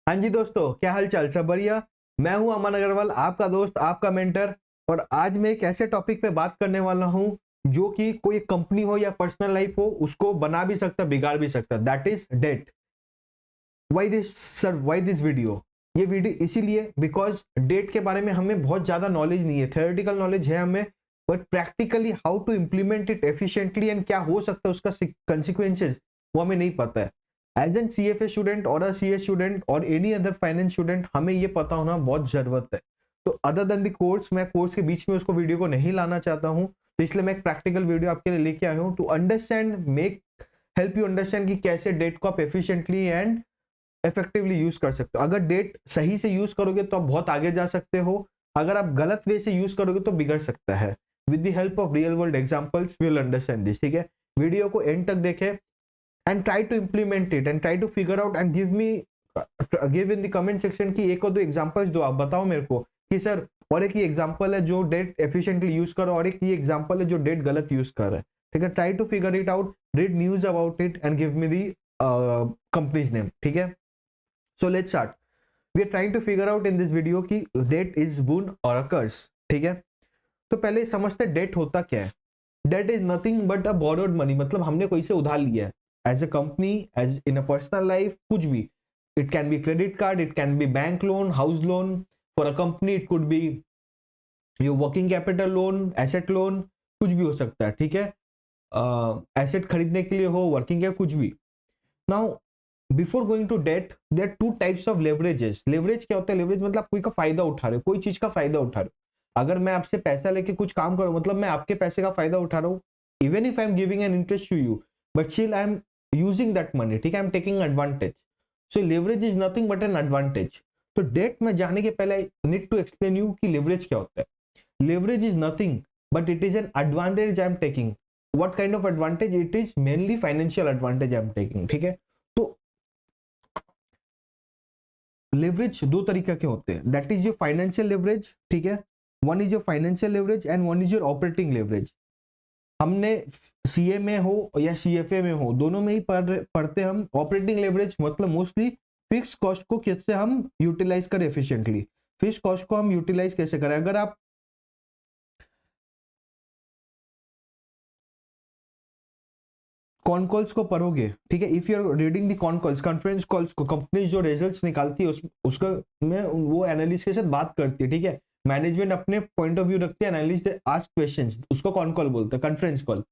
हाँ जी दोस्तों, क्या हाल चाल? सब बढ़िया। मैं हूं अमन अग्रवाल, आपका दोस्त, आपका मेंटर। और आज मैं एक ऐसे टॉपिक पे बात करने वाला हूं जो कि कोई कंपनी हो या पर्सनल लाइफ हो, उसको बना भी सकता, बिगाड़ भी सकता। That is debt. Why this sir, why this video? ये वीडियो इसीलिए बिकॉज डेट के बारे में हमें बहुत ज्यादा नॉलेज नहीं है। थ्योरेटिकल नॉलेज है हमें, but practically how to implement it efficiently and क्या हो सकता है उसका कंसिक्वेंसेज, वो हमें नहीं पता है। एज एन CFA स्टूडेंट और CS स्टूडेंट और एनी अदर फाइनेंस स्टूडेंट, हमें ये पता होना बहुत जरूरत है। तो अदर देन द कोर्स, मैं कोर्स के बीच में उसको वीडियो को नहीं लाना चाहता हूँ, तो इसलिए मैं एक प्रैक्टिकल वीडियो आपके लिए लेके आया हूँ to understand, make help you understand कि कैसे डेट को आप एफिशिएंटली एंड इफेक्टिवली यूज कर सकते हो। अगर डेट सही से यूज करोगे तो आप बहुत आगे जा सकते हो, अगर आप गलत वे से यूज करोगे तो बिगड़ सकता है। With the help of real world examples we will understand this. ठीक है, वीडियो को एंड तक देखें and try to implement it and try to figure out and give in the comment section की एक और दो एग्जांपल्स दो। आप बताओ मेरे को कि सर, और एक ये एग्जांपल है जो डेट एफिशिएंटली यूज कर, और एक ये एग्जांपल है जो डेट गलत यूज कर रहा है। ठीक है, try to figure it out, read news about it and give me the companies name. ठीक है, so let's start. We are trying to figure out in this video कि debt is boon or a curse. ठीक है, तो पहले समझते date होता क्या है। Debt is nothing but a borrowed money, मतलब हमने कोई से उधार लिया है। As a company, as in a personal life, कुछ भी। It can be credit card, it can be bank loan, house loan. For a company it could be your working capital loan, asset loan, कुछ भी हो सकता है। ठीक है, asset खरीदने के लिए हो, वर्किंग है, कुछ भी। Now before going to debt, there two types of leverages. Leverage क्या होता है? लेवरेज मतलब कोई का फायदा उठा रहे हो, कोई चीज का फायदा उठा रहे हो। अगर मैं आपसे पैसा लेके कुछ काम करूं, मतलब मैं आपके पैसे का फायदा उठा रहा हूं। Even if I am giving an interest to you, but still I am using that money. ठीक है, I am taking advantage. So leverage is nothing but an advantage. तो डेट में जाने के पहले I need to explain you कि leverage क्या होता है। Leverage is nothing but it is an advantage I am taking. What kind of advantage? It is mainly financial advantage I am taking. ठीक है, तो लेवरेज दो तरीके के होते हैं। That is your financial leverage. ठीक है, one is your financial leverage and one is your operating leverage. हमने CA में हो या CFA में हो, दोनों में ही पढ़ते हम। ऑपरेटिंग लेवरेज मतलब मोस्टली फिक्स कॉस्ट को कैसे हम यूटिलाइज करें एफिशिएंटली। फिक्स कॉस्ट को हम यूटिलाइज कैसे करें? अगर आप कॉन कॉल्स को पढ़ोगे, ठीक है, if you are reading the con calls, conference calls को, कंपनी जो रिजल्ट्स निकालती है उसका में वो एनालिस्ट के साथ बात करती है। ठीक है, मैनेजमेंट अपने पॉइंट ऑफ व्यू रखती है, एनालिस्ट आस्क क्वेश्चंस, उसको कॉन कॉल बोलते हैं, कॉन्फ्रेंस कॉल।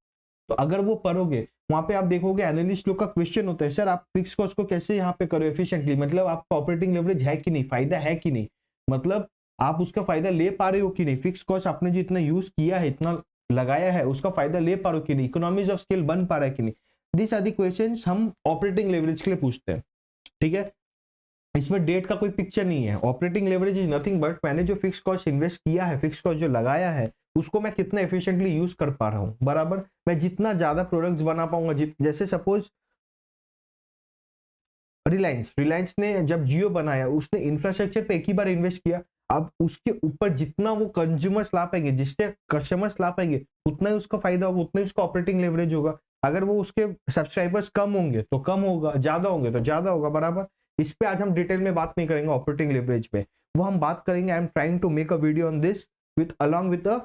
तो अगर वो पढ़ोगे, वहां पे आप देखोगे एनालिस्ट लोग का क्वेश्चन होता है, सर आप फिक्स कॉस्ट को कैसे यहाँ पे करो एफिशिएंटली, मतलब आपका ऑपरेटिंग लेवरेज है कि नहीं, फायदा है कि नहीं, मतलब आप उसका फायदा ले पा रहे हो कि नहीं, फिक्स कॉस्ट आपने जो इतना यूज किया है, इतना लगाया है, उसका फायदा ले पा रहे हो कि नहीं, इकोनॉमीज ऑफ स्केल बन पा रहा है कि नहीं। दिस आर दी क्वेश्चंस हम ऑपरेटिंग लेवरेज के लिए पूछते हैं। ठीक है, इसमें डेट का कोई पिक्चर नहीं है। Operating leverage is nothing but मैंने जो फिक्स कॉस्ट इन्वेस्ट किया है, फिक्स कॉस्ट जो लगाया है, उसको मैं कितना एफिशिएंटली यूज कर पा रहा हूँ। बराबर, मैं जितना ज्यादा प्रोडक्ट्स बना पाऊंगा, जैसे सपोज रिलायंस रिलायंस ने जब जियो बनाया, उसने इंफ्रास्ट्रक्चर पे एक ही बार इन्वेस्ट किया। अब उसके ऊपर जितना वो कंज्यूमर्स ला पाएंगे, जिससे कस्टमर्स ला पाएंगे, उतना ही उसका फायदा होगा, उतना ही उसका ऑपरेटिंग लेवरेज होगा। अगर वो उसके सब्सक्राइबर्स कम होंगे तो कम होगा, ज्यादा होंगे तो ज्यादा होगा। बराबर, इस पे आज हम डिटेल में बात नहीं करेंगे ऑपरेटिंग लेवरेज पे, वो हम बात करेंगे। I am trying to make a video on this with along with a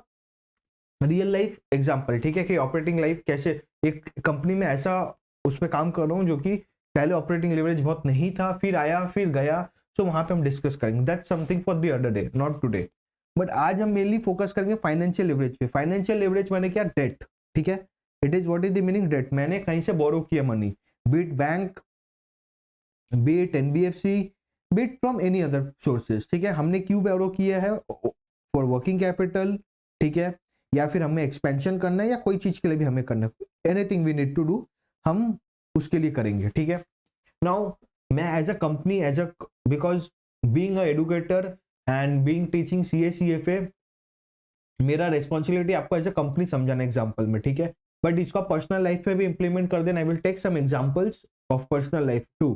real life example. ठीक है, कि ऑपरेटिंग लाइफ कैसे, एक कंपनी में ऐसा उस पर काम कर रहा हूँ जो कि पहले ऑपरेटिंग लेवरेज बहुत नहीं था, फिर आया, फिर गया। सो वहां पे हम डिस्कस करेंगे, that's something for the other day, not today. But आज हम मेनली फोकस करेंगे फाइनेंशियल लेवरेज पे। फाइनेंशियल लेवरेज मैंने क्या? डेट। ठीक है, it is what is the meaning debt? मैंने कहीं से बोरो किया money, be it bank, be it NBFC, be it from any other sources. ठीक है, हमने क्यों बोरो किया है? For working capital. ठीक है, या फिर हमें एक्सपेंशन करना है, या कोई चीज के लिए भी हमें करना है, anything we need to do, हम उसके लिए करेंगे। ठीक है, नाउ मैं as a company, as a, because being a educator and being teaching CA CFA, मेरा रेस्पॉन्सिबिलिटी आपको एज अ कंपनी समझाना एग्जाम्पल में। ठीक है, बट इसको पर्सनल लाइफ में भी इंप्लीमेंट कर देना। I will take some examples of personal life too.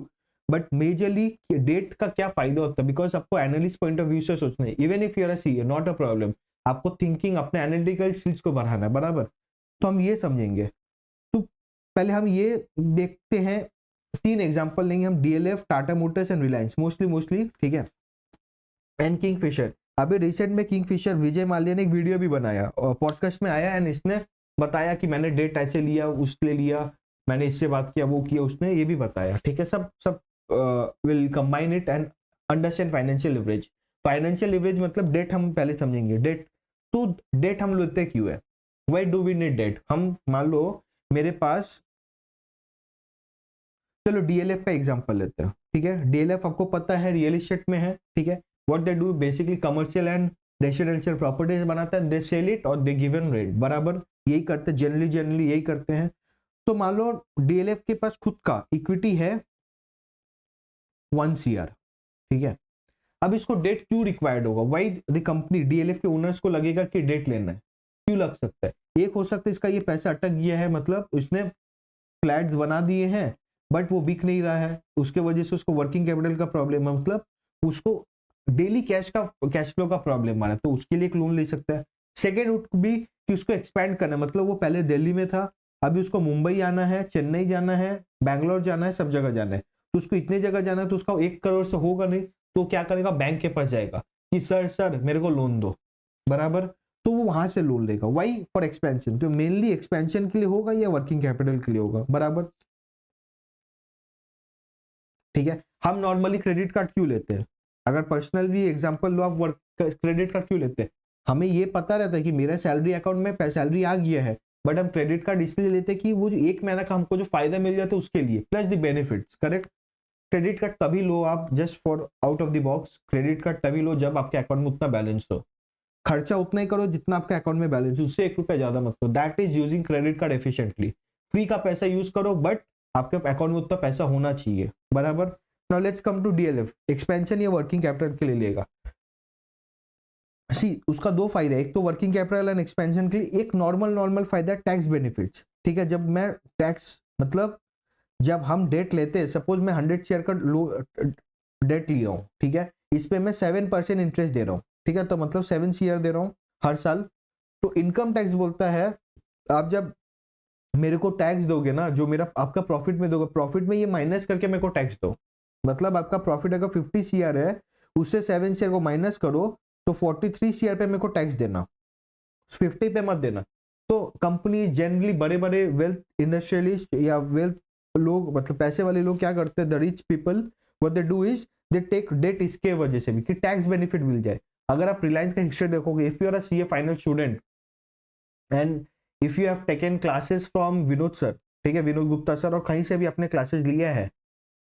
But majorly debt का क्या फायदा होता है, बिकॉज आपको एनालिस्ट पॉइंट ऑफ व्यू से सोचना है। Even if you are a CA, not a problem, आपको थिंकिंग, अपने एनालिटिकल स्किल्स को बढ़ाना है। बराबर, तो हम ये समझेंगे। तो पहले हम ये देखते हैं तीन एग्जांपल लेंगे हम, DLF, Tata Motors and Reliance, mostly, ठीक है, एंड किंगफिशर। अभी रिसेंट में किंगफिशर विजय माल्या ने एक वीडियो भी बनाया और पॉडकास्ट में आया एंड इसने बताया कि मैंने डेट ऐसे लिया, उसने लिया, मैंने इससे बात किया, वो किया, उसने ये भी बताया, ठीक है। सब सब will combine it and understand financial leverage. Financial leverage मतलब डेट हम पहले समझेंगे। डेट, तो डेट हम लेते क्यों है, why do we need debt. हम मान लो मेरे पास, चलो डीएलएफ का एग्जांपल लेते हैं, ठीक है। डीएलएफ आपको पता है रियल एस्टेट में है, ठीक है। What they do basically commercial and residential properties बनाता है, दे सेल इट और दे गिवन रेंट, बराबर यही करते हैं, जनरली यही करते हैं। तो मान लो डीएलएफ के पास खुद का इक्विटी है 1 CR, ठीक है। अब इसको डेट क्यों रिक्वायर्ड होगा, वाई द कंपनी, डीएलएफ के ओनर्स को लगेगा कि डेट लेना है, क्यों लग सकता है। एक हो सकता है इसका ये पैसा अटक गया है, मतलब उसने फ्लैट्स बना दिए हैं बट वो बिक नहीं रहा है, उसके वजह से उसको वर्किंग कैपिटल का प्रॉब्लम है, मतलब उसको डेली कैश फ्लो का प्रॉब्लम आ रहा है, तो उसके लिए एक लोन ले सकता है। सेकेंड वुड भी कि उसको एक्सपैंड करना है, मतलब वो पहले दिल्ली में था, अभी उसको मुंबई आना है, चेन्नई जाना है, बैंगलोर जाना है, सब जगह जाना है, तो उसको इतनी जगह जाना है, तो उसका 1 करोड़ से होगा नहीं, तो क्या करेगा, बैंक के पास जाएगा कि सर मेरे को लोन दो, बराबर। तो वो वहां से लोन लेगा, वाई फॉर एक्सपेंशन, तो मेनली एक्सपेंशन के लिए होगा या वर्किंग कैपिटल के लिए होगा, बराबर, ठीक है। हम नॉर्मली क्रेडिट कार्ड क्यों लेते हैं, अगर पर्सनल भी एग्जांपल लो, आप वर्क क्रेडिट कार्ड क्यों लेते हैं, हमें ये पता रहता है कि मेरा सैलरी अकाउंट में सैलरी आ गया है, बट हम क्रेडिट कार्ड इसलिए लेते हैं कि वो जो 1 महीना का हमको जो फायदा मिल जाता है उसके लिए, plus the benefits, correct. Credit card तभी लो आप, just for out of the box, credit card तभी लो जब आपके अकाउंट में उतना बैलेंस हो, खर्चा उतना ही करो जितना आपके अकाउंट में बैलेंस है, उससे 1 रुपया ज्यादा मत करो, that is using credit card efficiently. Free का पैसा यूज करो बट आपके अकाउंट में उतना पैसा होना चाहिए, बराबर। Now let's come to DLF, expansion या वर्किंग कैपिटल के लिए लेगा। सी उसका 2 फायदा है, एक तो वर्किंग कैपिटल एंड एक्सपेंशन के लिए, एक नॉर्मल फायदा टैक्स बेनिफिट्स, ठीक है। जब मैं टैक्स, मतलब जब हम डेट लेते हैं, सपोज मैं 100 शेयर का डेट लिया हूँ, ठीक है, इस पे मैं 7% इंटरेस्ट दे रहा हूँ, ठीक है, तो मतलब 7 CR दे रहा हूँ हर साल। तो इनकम टैक्स बोलता है आप जब मेरे को टैक्स दोगे ना, जो मेरा आपका प्रॉफिट में दोगे, प्रॉफिट में ये माइनस करके मेरे को टैक्स दो, मतलब आपका प्रॉफिट अगर 50 CR है, उससे 7 CR को माइनस करो, तो 43 CR पे मेरे को टैक्स देना, 50 पे मत देना। तो कंपनी जनरली बड़े बड़े वेल्थ इंडस्ट्रियलिस्ट या वेल्थ लोग, मतलब पैसे वाले लोग क्या करते हैं, the rich people, what they do is they take debt, इसके वजह से भी कि टैक्स बेनिफिट मिल जाए। अगर आप रिलायंस का हिस्ट्री देखोगे, if you are a CA final student and if you have taken classes from Vinod sir, ठीक है, विनोद गुप्ता सर, और कहीं से भी आपने क्लासेस लिया है,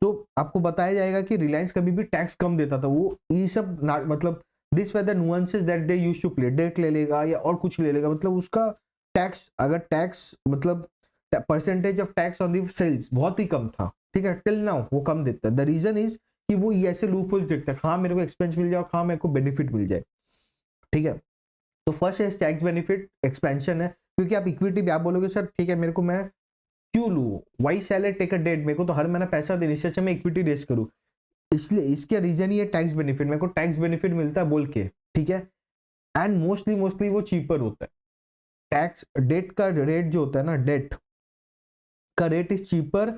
तो आपको बताया जाएगा कि रिलायंस कभी भी टैक्स कम देता था। वो ये सब मतलब this were the nuances that they used to play, debt ले लेगा या और कुछ ले लेगा, मतलब उसका टैक्स, अगर टैक्स मतलब percentage of tax on the sales बहुत ही कम था, ठीक है, टिल नाउ वो कम देता है। द रीजन इज कि वो ये ऐसे लूप होल्स देखता है, हाँ मेरे को एक्सपेंस मिल जाए, हाँ मेरे को बेनिफिट मिल जाए, ठीक है। तो फर्स्ट है टैक्स बेनिफिट, एक्सपेंशन है, क्योंकि आप इक्विटी भी आप बोलोगे सर ठीक है मेरे को, मैं क्यों लू, why shall take a debt, मेरे को तो हर महीना पैसा देने से अच्छा मैं इक्विटी रेस करूं, इसलिए इसके रीजन ही है टैक्स बेनिफिट, मेरे को टैक्स बेनिफिट मिलता है बोल के, ठीक है। एंड मोस्टली वो चीपर होता है, टैक्स डेट का रेट जो होता है ना, डेट का rate is cheaper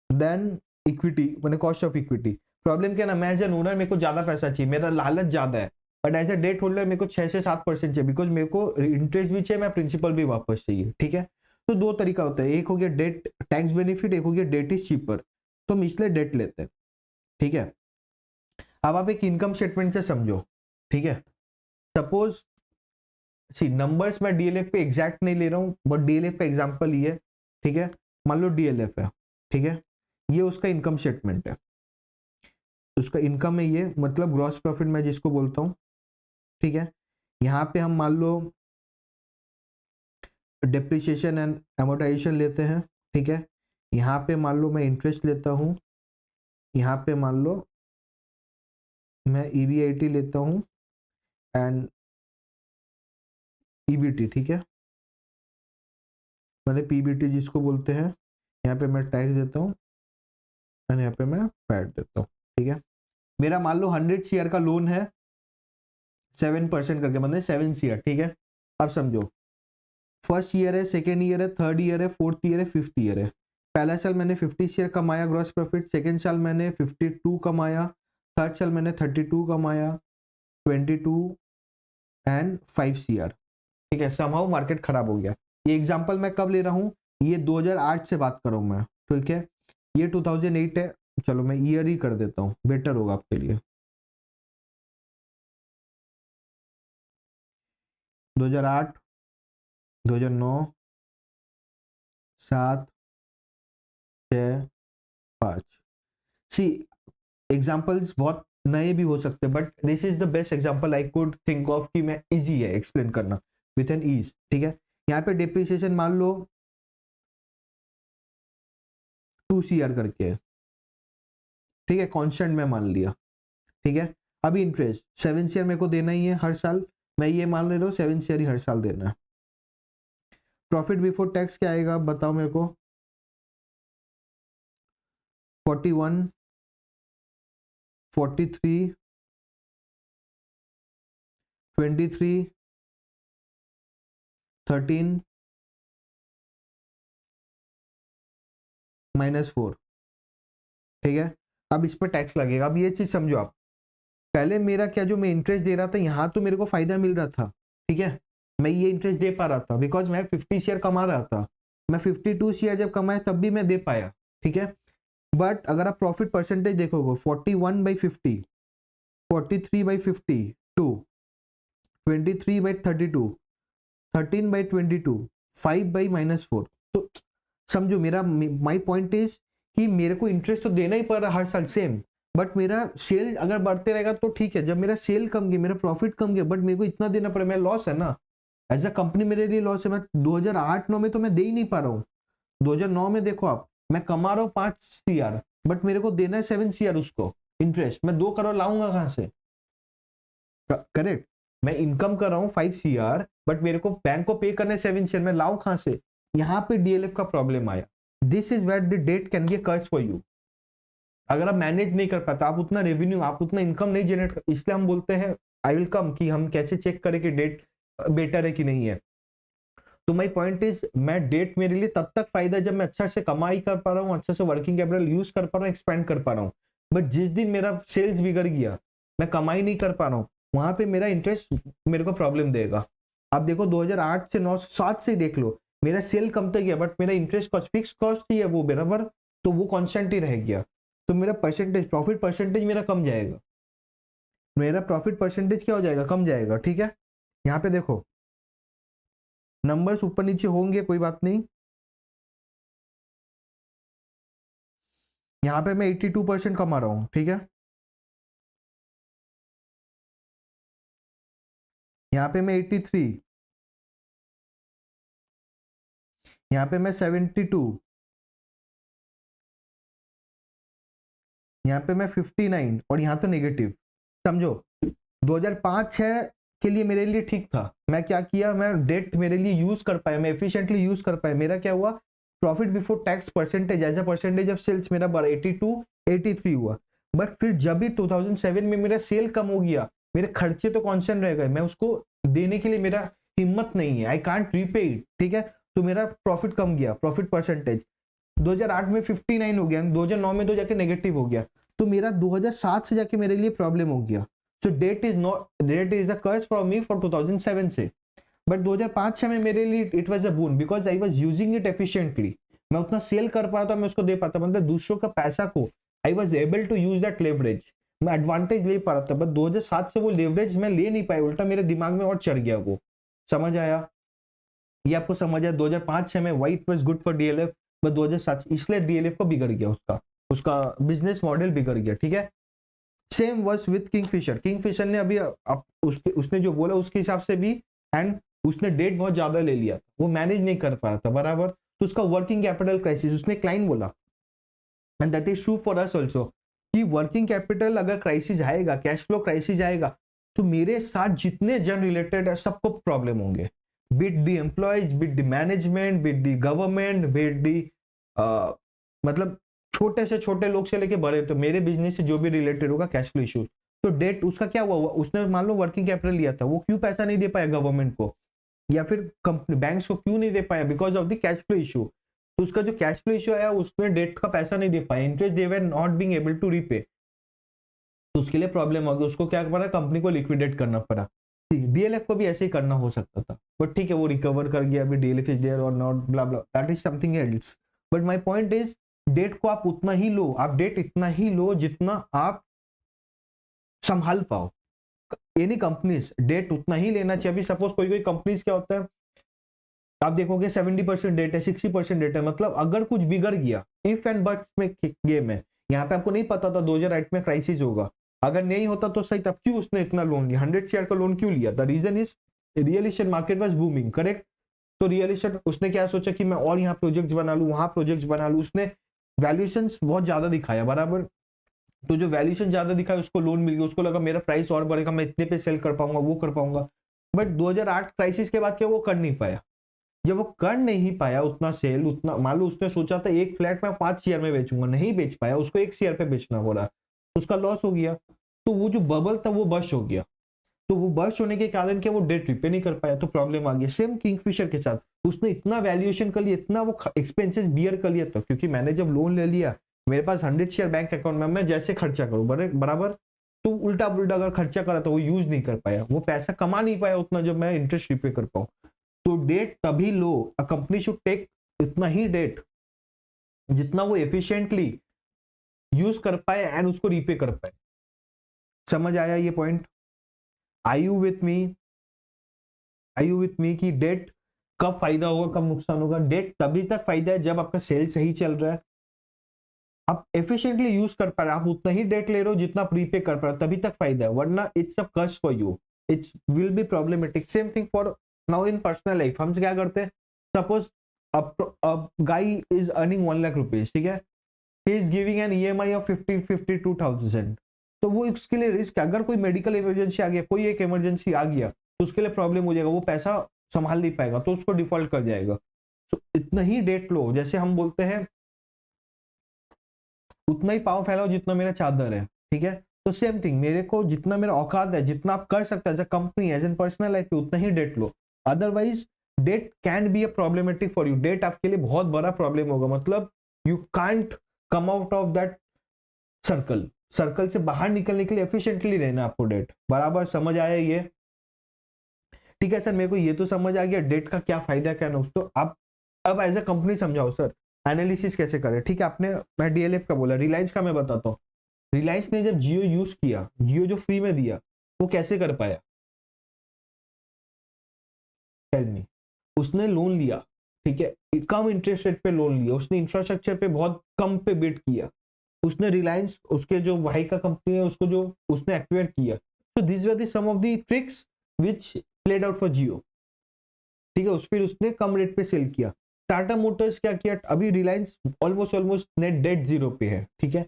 than equity, मैंने कॉस्ट ऑफ इक्विटी। प्रॉब्लम क्या ना, मैं एज एन ओनर मेरे को ज्यादा पैसा चाहिए, मेरा लालच ज्यादा है, but as a debt holder मेरे को 6 से 7% चाहिए, बिकॉज मेरे को इंटरेस्ट भी चाहिए, मैं प्रिंसिपल भी वापस चाहिए, ठीक है। तो 2 तरीका होता है, एक हो गया डेट टैक्स बेनिफिट, एक हो गया डेट इज चीपर, तो हम इसलिए डेट लेते हैं, ठीक है। अब आप एक इनकम स्टेटमेंट से समझो, ठीक है। सपोज सी नंबर्स मैं डीएलएफ पे एग्जैक्ट नहीं ले रहा हूं, बट डीएलएफ पे एग्जांपल ये है, ठीक है। मान लो डीएलएफ है, ठीक है, ये उसका इनकम स्टेटमेंट है, उसका इनकम है ये, मतलब ग्रॉस प्रॉफिट मैं जिसको बोलता हूँ, ठीक है। यहाँ पे हम मान लो डेप्रिसिएशन एंड एमोर्टाइजेशन लेते हैं, ठीक है। यहाँ पे मान लो मैं इंटरेस्ट लेता हूँ, यहाँ पे मान लो मैं ईबीआईटी लेता हूँ एंड ईबीटी, ठीक है, मैंने पीबीटी जिसको बोलते हैं, यहाँ पे मैं टैक्स देता हूँ एंड यहाँ पे मैं पैट देता हूँ, ठीक है। मेरा मान लो 100 CR का लोन है, 7% करके, मतलब 7 CR, ठीक है। अब समझो फर्स्ट ईयर है, सेकेंड ईयर है, थर्ड ईयर है, फोर्थ ईयर है, फिफ्थ ईयर है। पहला साल मैंने 50 शेयर कमाया ग्रॉस प्रॉफिट, सेकेंड साल मैंने 52 कमाया, थर्ड साल मैंने 32 कमाया, 22 एंड 5 सीआर। ठीक है, समहाउ मार्केट खराब हो गया। ये एग्जांपल मैं कब ले रहा हूँ, ये 2008 से बात कर रहा हूँ मैं। ठीक है, ये 2008 है, चलो मैं ईयर ही कर देता हूँ, बेटर होगा आपके लिए। 2008, 2009, 7, 6, 5। सी एग्जाम्पल्स बहुत नए भी हो सकते हैं, but this is the best example I could think of कि मैं इजी है एक्सप्लेन करना विथ एन ईज। ठीक है, यहाँ पे डिप्रिसिएशन मान लो 2 सीआर करके है। ठीक है, कांस्टेंट में मान लिया। ठीक है, अभी इंटरेस्ट 7 सीआर मेरे को देना ही है हर साल, मैं ये मान ले रहा हूँ 7 सीआर ही हर साल देना है। प्रॉफिट बिफोर टैक्स क्या आएगा बताओ मेरे को, 41, 43, 23, 13 -4। ठीक है, अब इस पर टैक्स लगेगा। अब ये चीज समझो आप, पहले मेरा क्या, जो मैं इंटरेस्ट दे रहा था यहाँ तो मेरे को फायदा मिल रहा था। ठीक है, मैं ये इंटरेस्ट दे पा रहा था बिकॉज मैं 50 शेयर कमा रहा था। मैं 52 शेयर जब कमाया तब भी मैं दे पाया। ठीक है, बट अगर आप प्रॉफिट परसेंटेज देखोगे 41/50, 43/52, 23/32, 13/22, 5/-4। तो समझो मेरा माई पॉइंट इज कि मेरे को इंटरेस्ट तो देना ही पड़ रहा हर साल सेम, बट मेरा सेल अगर बढ़ते रहेगा तो ठीक है। जब मेरा सेल कम गया, मेरा प्रॉफिट कम गया, बट मेरे को इतना देना पड़े, मेरा लॉस है ना। एज अ कंपनी मेरे लिए लॉस है। मैं 2008-9 में तो मैं दे ही नहीं पा रहा हूँ। 2009 में देखो आप, मैं कमा रहा हूँ 5 सीआर, बट मेरे को देना है 7 सीआर उसको इंटरेस्ट। मैं 2 करोड़ लाऊंगा कहां से? करेक्ट, मैं इनकम कर रहा हूँ 5 सीआर, बट मेरे को बैंक को पे करने 7 सीआर, मैं लाऊं कहां से? यहाँ पे डीएलएफ का प्रॉब्लम आया। This is where the debt can be a curse for you. अगर आप मैनेज नहीं कर पाते, आप उतना रेवेन्यू, आप उतना इनकम नहीं जनरेट कर, इसलिए हम बोलते हैं आई विल कम कि हम कैसे चेक करें कि डेट बेटर है कि नहीं है। तो माई पॉइंट इज, मैं डेट मेरे लिए तब तक फायदा जब मैं अच्छा से कमाई कर पा रहा हूँ, अच्छा से वर्किंग कैपिटल यूज कर पा रहा हूँ, एक्सपेंड कर पा रहा हूँ। बट जिस दिन मेरा सेल्स बिगड़ गया, मैं कमाई नहीं कर पा रहा हूँ, वहां पे मेरा इंटरेस्ट मेरे को प्रॉब्लम देगा। आप देखो 2008 से 9, 7 से देख लो, मेरा सेल कम तो गया, बट मेरा इंटरेस्ट कॉस्ट, फिक्स कॉस्ट ही है वो बराबर, तो वो कांस्टेंट ही रह गया। तो मेरा परसेंटेज, प्रॉफिट परसेंटेज मेरा कम जाएगा। मेरा प्रॉफिट परसेंटेज क्या हो जाएगा? कम जाएगा। ठीक है, यहाँ पे देखो नंबर्स ऊपर नीचे होंगे, कोई बात नहीं। यहाँ पे मैं 82% कमा रहा हूँ। ठीक है, यहाँ पे मैं 83, यहाँ पे मैं 72, यहाँ पे मैं 59, और यहाँ तो नेगेटिव। समझो 2005-6 के लिए मेरे लिए ठीक था। मैं क्या किया, मैं डेट मेरे लिए यूज कर पाया, मैं एफिशिएंटली यूज कर पाया। मेरा क्या हुआ, profit before tax percentage as a percentage of sales मेरा 82, 83 हुआ। बट फिर जब भी 2007 में मेरा सेल कम हो गया, मेरे खर्चे तो कांस्टेंट रह गए, मैं उसको देने के लिए मेरा हिम्मत नहीं है, आई कांट रीपे इट। ठीक है, तो मेरा प्रॉफिट कम गया, प्रॉफिट परसेंटेज 2008 में 59 हो गया, 2009 में तो जाके नेगेटिव हो गया। तो मेरा 2007 से जाके मेरे लिए प्रॉब्लम हो गया। So that is the curse for me for 2007 से। बट 2005-6 में मेरे लिए it was a boon because I was using it efficiently. मैं उतना सेल कर पा रहा था, मैं उसको दे पाता, मतलब दूसरों का पैसा को I was able to use that leverage, मैं एडवांटेज ले पा रहा था। बट 2007 से वो लेवरेज मैं ले नहीं पाया, उल्टा मेरे दिमाग में और चढ़ गया वो। समझ आया? ये आपको समझ आया? 2005-6 में white was good for DLF, but 2007 इसलिए डीएलएफ को बिगड़ गया, उसका उसका बिजनेस मॉडल बिगड़ गया। ठीक है, same worse with Kingfisher. Kingfisher ने अभी उसने जो बोला उसके हिसाब से भी, एंड उसने डेट बहुत ज्यादा ले लिया, वो मैनेज नहीं कर पाया था बराबर, तो उसका वर्किंग कैपिटल क्राइसिस, उसने क्लाइंट बोला, and that is true for us also, कि वर्किंग कैपिटल अगर क्राइसिस आएगा, कैश फ्लो क्राइसिस आएगा, तो मेरे साथ जितने जन रिलेटेड है सबको प्रॉब्लम होंगे, bit the employees, bit the management, bit the government, bit the मतलब छोटे से छोटे लोग से लेके बड़े, तो मेरे बिजनेस से जो भी रिलेटेड होगा कैश फ्लो इशू। तो डेट उसका क्या हुआ, उसने मान लो वर्किंग कैपिटल लिया था, वो क्यों पैसा नहीं दे पाया गवर्नमेंट को? या फिर कंपनी बैंक्स को क्यों नहीं दे पाया, because of the cash flow issue. तो उसका जो कैश फ्लो इशू आया उसमें डेट का पैसा नहीं दे पाया, interest they were not being able to repay, तो उसके लिए प्रॉब्लम हो गई, उसको क्या करना, कंपनी को लिक्विडेट करना पड़ा। डीएलएफ को भी ऐसे ही करना हो सकता था, बट ठीक है वो रिकवर कर गया, अभी डीएलएफ इज देयर और not, blah blah, that is something else. But my point is debt को आप उतना ही लो, आप डेट इतना ही लो जितना आप संभाल पाओ। एनी कंपनीज डेट उतना ही लेना चाहिए। अभी सपोज कोई कोई कंपनीज क्या होता है, आप देखोगे 70% डेट है, 60% डेट है, मतलब अगर कुछ बिगड़ गया, इफ एंड बट्स में गेम है। यहाँ पे आपको नहीं पता था 2008 में क्राइसिस होगा, अगर नहीं होता तो सही, तब क्यों उसने इतना लोन लिया, 100 शेयर का लोन क्यों लिया? The reason is real estate market was booming, correct. तो रियल एस्टेट उसने क्या सोचा कि मैं और यहाँ प्रोजेक्ट्स बना लूं, वहां प्रोजेक्ट्स बना लूं, उसने वैल्यूएशन बहुत ज्यादा दिखाया, बराबर। तो जो वैल्यूएशन ज्यादा दिखाया उसको लोन मिल गया, उसको लगा मेरा प्राइस और बढ़ेगा, मैं इतने पे सेल कर पाऊंगा, वो कर पाऊंगा। बट 2008 क्राइसिस के बाद क्या वो कर नहीं पाया। जब वो कर नहीं पाया उतना सेल, उतना मान लो उसने सोचा था एक फ्लैट में 5 शेयर में बेचूंगा, नहीं बेच पाया, उसको 1 शेयर पे बेचना पड़ा, उसका लॉस हो गया। तो वो जो बबल था वो बस्ट हो गया, तो वो बस्ट होने के कारण क्या वो डेट रिपे नहीं कर पाया, तो प्रॉब्लम आ गई। सेम किंगफिशर के साथ, उसने इतना वैल्यूएशन कर लिया, इतना वो एक्सपेंसेस बियर कर लिया, तो क्योंकि मैंने जब लोन ले लिया, मेरे पास 100 शेयर बैंक अकाउंट में, मैं जैसे खर्चा करूं बराबर, तो उल्टा पुल्टा अगर खर्चा करा तो वो यूज नहीं कर पाया, वो पैसा कमा नहीं पाया उतना जब मैं इंटरेस्ट रिपे कर पाऊं। तो डेट तभी लो, अ कंपनी शुड टेक इतना ही डेट जितना वो एफिशिएंटली यूज कर पाए एंड उसको रीपे कर पाए। समझ आया ये point? I you with me? I you with me कि डेट कब फायदा होगा कब नुकसान होगा? डेट तभी तक फायदा है जब आपका सेल सही चल रहा है, आप एफिशिएंटली यूज कर पा रहे हो, आप उतना ही डेट ले रहे हो जितना प्रीपे कर पा रहे हो, तभी तक फायदा है, वरना इट्स अ कस्ट for you, it's will be problematic. Same thing for now in personal life. हम क्या करते हैं, सपोज अब guy is earning 1 lakh rupees, ठीक है, he is giving an EMI of 52,000, तो वो इसके लिए रिस्क है, अगर कोई मेडिकल इमरजेंसी आ गया, कोई एक इमरजेंसी आ गया, तो उसके लिए प्रॉब्लम हो जाएगा, वो पैसा संभाल नहीं पाएगा, तो उसको डिफॉल्ट कर जाएगा। तो इतना ही डेट लो, जैसे हम बोलते हैं उतना ही पाँव फैलाओ जितना मेरा चादर है, ठीक है। तो सेम थिंग, मेरे को जितना मेरा औकात है, जितना आप कर सकते हैं as a company, as an personal life पे, उतना ही डेट लो। Otherwise debt can be a problematic for you, debt आपके लिए बहुत बड़ा प्रॉब्लम होगा, मतलब you can't come out of that circle. Circle से बाहर निकलने के लिए एफिशिएंटली रहना आपको डेट, बराबर समझ आया ये? ठीक है सर, मेरे को ये तो समझ आ गया डेट का क्या फायदा क्या नुकसान, तो आप अब एज अ कंपनी समझाओ सर एनालिसिस कैसे करें। ठीक है, आपने मैं डीएलएफ का बोला, रिलायंस का मैं बताता हूँ। रिलायंस ने जब जियो यूज किया, जियो जो फ्री में दिया, वो कैसे कर पाया? Tell me. उसने लोन लिया, ठीक है, कम इंटरेस्ट रेट पे लोन लिया, उसने इंफ्रास्ट्रक्चर पे बहुत कम पे बिड किया, उसने रिलायंस उसके जो भाई का कंपनी है उसको जो उसने एक्वायर किया। तो this were the some of the tricks which played out for Jio, ठीक है। फिर उसने कम रेट पे सेल किया। टाटा मोटर्स क्या किया, अभी Reliance almost net debt zero पे है, ठीक है,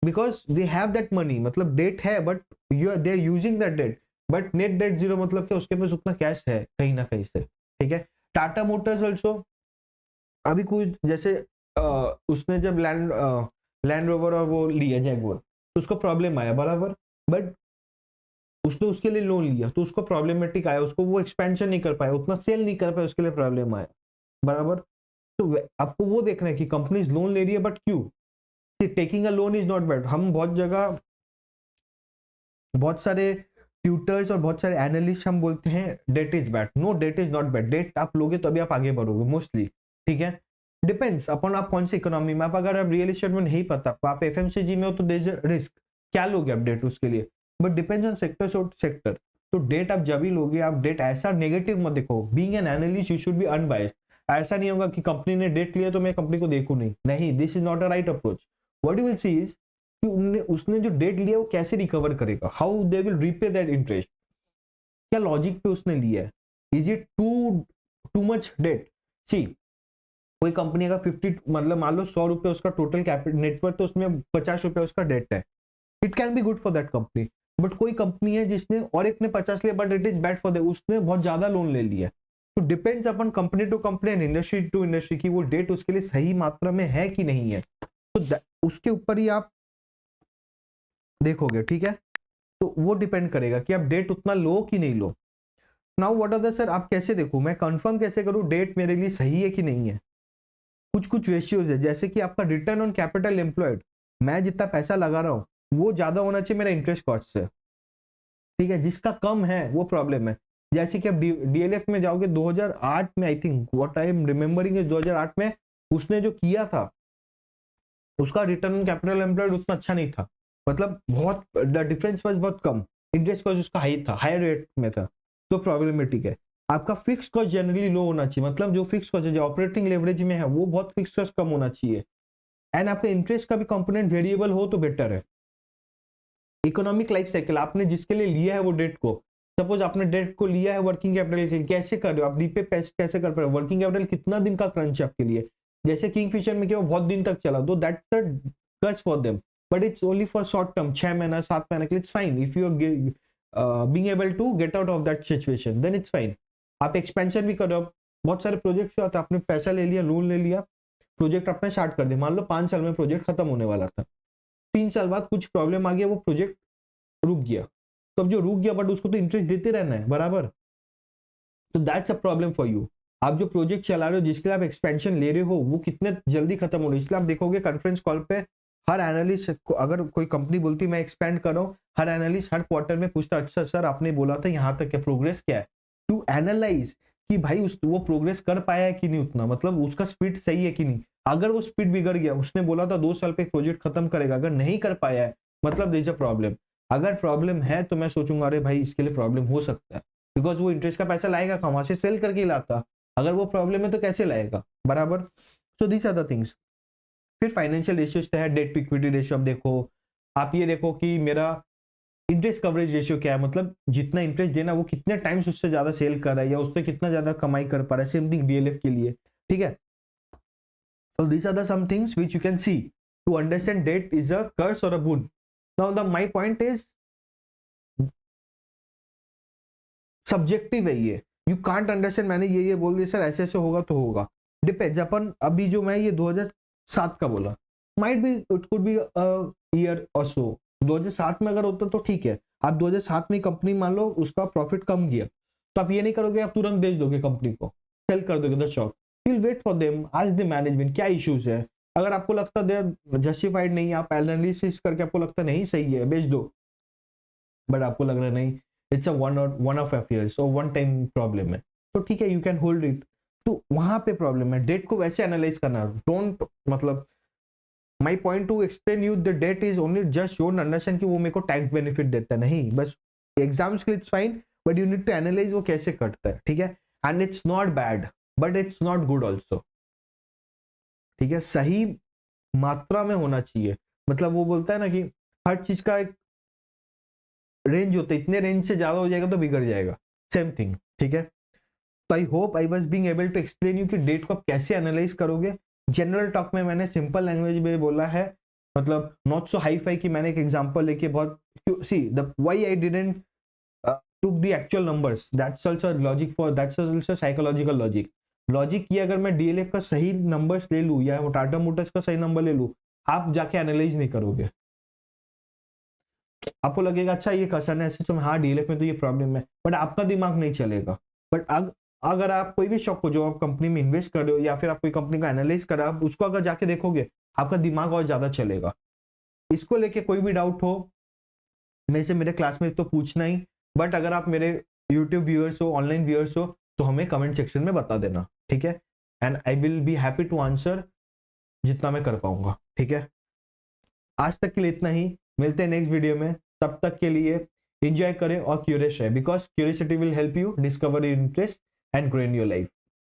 because they have that money, मतलब डेट है but you they are using that debt, but net debt zero मतलब क्या, उसके पास उतना कैश है कहीं ना कहीं से, ठीक है। टाटा मोटर्स ऑल्सो अभी कुछ जैसे उसने जब लैंड रोवर और वो लिया जैगुआर, तो उसको प्रॉब्लम आया, बराबर, बट उसने उसके लिए लोन लिया तो उसको प्रॉब्लमेटिक आया, उसको वो एक्सपेंशन नहीं कर पाया, उतना सेल नहीं कर पाया, उसके लिए प्रॉब्लम आया, बराबर। तो आपको वो देखना है कि कंपनी लोन ले रही है, बट क्यों? Taking a loan is not bad. हम बहुत जगह बहुत सारे ट्यूटर्स और बहुत सारे एनालिस्ट हम बोलते हैं debt is bad, no debt is not bad, debt आप लोगे तो अभी आप आगे बढ़ोगे मोस्टली, ठीक है। डिपेंड्स अपन आप कौन सी इकोनॉमी में, आप अगर आप रियल एस्टेट में नहीं पता, आप एफएमसीजी में हो तो देयर इज रिस्क, क्या लोगे आप डेट उसके लिए, बट डिपेंड्स ऑन सेक्टर और सेक्टर। तो डेट आप जब भी लोगे, आप डेट ऐसा नेगेटिव मत देखो, being an analyst you should be unbiased. ऐसा नहीं होगा कि कंपनी ने डेट लिया तो मैं कंपनी को देखूं नहीं, this is not a right approach. What you will see is कि उसने जो डेट लिया वो कैसे रिकवर करेगा, how they will repay that interest, क्या लॉजिक पे उसने लिया है, is it too much debt. See कोई कंपनी अगर 50 मतलब मान लो 100 रुपए उसका टोटल कैपिटल नेटवर्थ, तो उसमें 50 रुपए उसका डेट है, it can be good for that company. But कोई कंपनी है जिसने और एक ने 50 लिया but it is bad for that, उसने बहुत ज्यादा लोन ले लिया। तो depends upon company to company and industry to industry की वो डेट उसके लिए सही मात्रा में है कि नहीं है, तो उसके ऊपर ही आप देखोगे, ठीक है। तो वो डिपेंड करेगा कि आप डेट उतना लो कि नहीं लो। Now what are the sir, आप कैसे देखो, मैं कंफर्म कैसे करूं डेट मेरे लिए सही है कि नहीं है? कुछ रेशियोज है, जैसे कि आपका रिटर्न ऑन कैपिटल एम्प्लॉयड, मैं जितना पैसा लगा रहा हूं वो ज्यादा होना चाहिए मेरा इंटरेस्ट कॉस्ट से, ठीक है? जिसका कम है वो प्रॉब्लम है। जैसे कि आप डीएलएफ में जाओगे 2008 में, I think what I am remembering is 2008 में उसने जो किया था उसका रिटर्न ऑन कैपिटल एम्प्लॉयड उतना अच्छा नहीं था, मतलब बहुत द डिफरेंस वाज बहुत कम, इंटरेस्ट कॉस्ट उसका हाई था, हायर रेट में था, तो प्रॉब्लमेटिक है। आपका फिक्स कॉस्ट जनरली लो होना चाहिए, मतलब जो फिक्स कॉस्ट है जो ऑपरेटिंग लेवरेज में है वो बहुत फिक्स कॉस्ट कम होना चाहिए, एंड आपका इंटरेस्ट का भी कंपोनेंट वेरिएबल हो तो बेटर है। इकोनॉमिक लाइफ साइकिल, आपने जिसके लिए लिया है वो डेट को, सपोज आपने डेट को लिया है वर्किंग कैपिटल के लिए, कैसे कर रहे हो आप रीपे कैसे कर पा रहे हो? वर्किंग कैपिटल कितना दिन का क्रंच है आपके लिए? जैसे किंगफिशर में क्या बहुत दिन तक चला, तो that's the curse for them, but it's only for short term, 6 महीना 7 महीना के लिए it's fine. If you are being able to get out of that situation then it's fine. आप एक्सपेंशन भी करो, बहुत सारे प्रोजेक्ट्स होते हैं, आपने पैसा ले लिया, लोन ले लिया, प्रोजेक्ट अपना स्टार्ट कर दे, मान लो 5 साल में प्रोजेक्ट खत्म होने वाला था, 3 साल बाद कुछ प्रॉब्लम आ गया, वो प्रोजेक्ट रुक गया, तो अब जो रुक गया बट उसको तो इंटरेस्ट देते रहना है बराबर, तो that's a problem for you. आप जो प्रोजेक्ट चला रहे हो जिसके लिए आप एक्सपेंशन ले रहे हो वो कितने जल्दी खत्म हो रही है, इसलिए आप देखोगे कॉन्फ्रेंस कॉल पे हर एनालिस्ट, अगर कोई कंपनी बोलती है मैं एक्सपेंड कर रहा हूँ, हर एनालिस्ट हर क्वार्टर में पूछता अच्छा सर आपने बोला था यहाँ तक क्या प्रोग्रेस क्या है, टू एनालाइज कि भाई वो प्रोग्रेस कर पाया है कि नहीं उतना, मतलब उसका स्पीड सही है कि नहीं। अगर वो स्पीड बिगड़ गया, उसने बोला था 2 साल पे प्रोजेक्ट खत्म करेगा, अगर नहीं कर पाया है मतलब देयर इज अ प्रॉब्लम। अगर प्रॉब्लम है तो मैं सोचूंगा अरे भाई इसके लिए प्रॉब्लम हो सकता है, बिकॉज वो इंटरेस्ट का पैसा लाएगा कहाँ, वहां से सेल करके लाता, अगर वो प्रॉब्लम है तो कैसे लाएगा बराबर। So this are the things. फिर फाइनेंशियल रेशियोज है, डेट टू इक्विटी रेशियो, आप देखो, आप ये देखो कि मेरा इंटरेस्ट कवरेज रेशियो क्या है, मतलब जितना इंटरेस्ट देना वो कितने टाइम्स उससे ज्यादा सेल कर रहा है या उससे कितना ज्यादा कमाई कर पा रहा है, सेम थिंग डीएलएफ के लिए, ठीक है? So these are the some things which you can see to understand debt is a curse or a boon. Now my point is subjective है ये, यू कांट अंडरस्टैंड, मैंने ये बोल दिया सर ऐसे ऐसे होगा तो होगा, डिपेंड्स अपन। अभी जो मैं ये 2007 का बोला, might be it could B year और सो, 2007 में अगर होता तो ठीक है। आप 2007 में कंपनी मान लो उसका प्रॉफिट कम गया, तो आप ये नहीं करोगे आप तुरंत बेच दोगे कंपनी को, सेल कर दोगे the stock, you will wait for them, आज द मैनेजमेंट क्या इश्यूज है, अगर आपको लगता है जस्टिफाइड नहीं, आप एनालिसिस करके आपको लगता नहीं सही है बेच दो, बट आपको लग रहा नहीं it's a one of affairs और वन टाइम प्रॉब्लम है, तो ठीक है यू कैन होल्ड इट, तो वहां पे प्रॉब्लम है। डेट को वैसे एनालाइज करना, डोंट, मतलब my point to explain you the debt is only just shown understand कि वो मेरे को टैक्स बेनिफिट देता है, नहीं, बस एग्जाम्स के लिए it's fine, but you need to analyse वो कैसे कटता है, ठीक है? And it's not bad but it's not good also, ठीक है? सही मात्रा में होना चाहिए, मतलब वो बोलता है ना कि हर चीज का एक रेंज होता है, इतने रेंज से ज्यादा हो जाएगा तो बिगड़ जाएगा, सेम थिंग, ठीक है? तो I hope I was being able to explain you कि डेट को आप कैसे एनालाइज करोगे। जनरल टॉक में मैंने सिंपल लैंग्वेज में बोला है, मतलब नॉट सो हाई फाई कि मैंने एक एग्जांपल लेके बहुत, see the why I didn't took the actual numbers, that's also logic for, that's also psychological logic की अगर मैं डीएलएफ का सही नंबर्स ले लूं या टाटा मोटर्स का सही नंबर ले लूं, आप जाके एनालाइज नहीं करोगे, आपको लगेगा अच्छा ये कसन है ऐसे, तो हाँ डीएलएफ में तो ये प्रॉब्लम है, बट आपका दिमाग नहीं चलेगा। बट अगर आप कोई भी शॉक हो जो आप कंपनी में इन्वेस्ट कर रहे हो या फिर आप कोई कंपनी का एनालाइज कर रहे हो, आप उसको अगर जाके देखोगे आपका दिमाग और ज्यादा चलेगा। इसको लेके कोई भी डाउट हो मेरे से, मेरे क्लास में तो पूछना ही, बट अगर आप मेरे यूट्यूब व्यूअर्स हो, ऑनलाइन व्यूअर्स हो, तो हमें कमेंट सेक्शन में बता देना, ठीक है? And I will be happy to answer जितना मैं कर पाऊंगा, ठीक है? आज तक के लिए इतना ही, मिलते हैं नेक्स्ट वीडियो में, तब तक के लिए एंजॉय करें और क्यूरियस रहे, because curiosity will help you discover your interest and grow in your life.